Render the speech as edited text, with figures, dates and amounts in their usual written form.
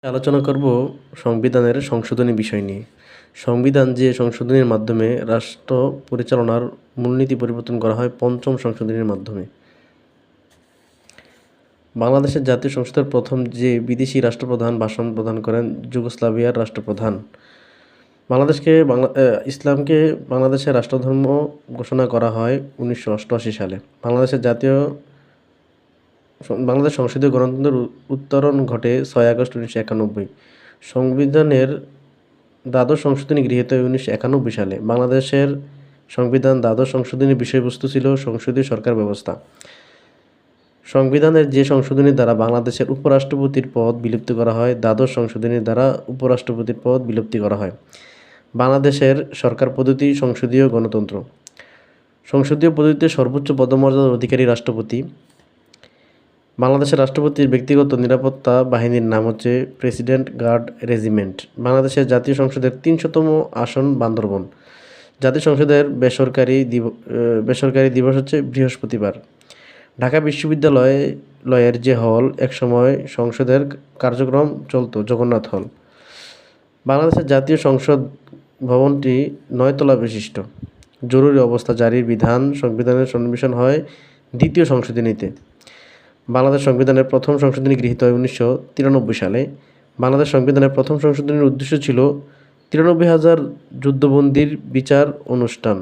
আলোচনা করব সংবিধানের সংশোধনী বিষয় নিয়ে। সংবিধান যে সংশোধনীর মাধ্যমে রাষ্ট্র পরিচালনার মূলনীতি পরিবর্তন করা হয় পঞ্চম সংশোধনীর মাধ্যমে। বাংলাদেশের জাতীয় সংসদের প্রথম যে বিদেশি রাষ্ট্রপ্রধান ভাষণ প্রদান করেন যুগোস্লাভিয়ার রাষ্ট্রপ্রধান। ইসলামকে বাংলাদেশের রাষ্ট্রধর্ম ঘোষণা করা হয় 1988 সালে। বাংলাদেশ সংসদীয় গণতন্ত্রের উত্তরণ ঘটে 6 আগস্ট 1991। সংবিধানের দ্বাদশ সংশোধনী গৃহীত হয় 1991 সালে। বাংলাদেশের সংবিধান দ্বাদশ সংশোধনীর বিষয়বস্তু ছিল সংসদীয় সরকার ব্যবস্থা। সংবিধানের যে সংশোধনীর দ্বারা বাংলাদেশের উপরাষ্ট্রপতির পদ বিলুপ্ত করা হয়, দ্বাদশ সংশোধনীর দ্বারা উপরাষ্ট্রপতির পদ বিলুপ্তি করা হয়। বাংলাদেশের সরকার পদ্ধতি সংসদীয় গণতন্ত্র। সংসদীয় পদ্ধতিতে সর্বোচ্চ পদমর্যাদার অধিকারী রাষ্ট্রপতি। বাংলাদেশের রাষ্ট্রপতির ব্যক্তিগত নিরাপত্তা বাহিনীর নাম হচ্ছে প্রেসিডেন্ট গার্ড রেজিমেন্ট। বাংলাদেশের জাতীয় সংসদের 300তম আসন বান্দরবন। জাতীয় সংসদের বেসরকারি দিবস হচ্ছে বৃহস্পতিবার। ঢাকা বিশ্ববিদ্যালয়ের যে হল একসময় সংসদের কার্যক্রম চলত, জগন্নাথ হল। বাংলাদেশের জাতীয় সংসদ ভবনটি 9 তলা বিশিষ্ট। জরুরি অবস্থা জারির বিধান সংবিধানের সন্নিবেশন হয় দ্বিতীয় সংশোধনীতে। বাংলাদেশ সংবিধানের প্রথম সংশোধনী গৃহীত হয় 1993 সালে। বাংলাদেশ সংবিধানের প্রথম সংশোধনীর উদ্দেশ্য ছিল 93,000 যুদ্ধবন্দীর বিচার অনুষ্ঠান।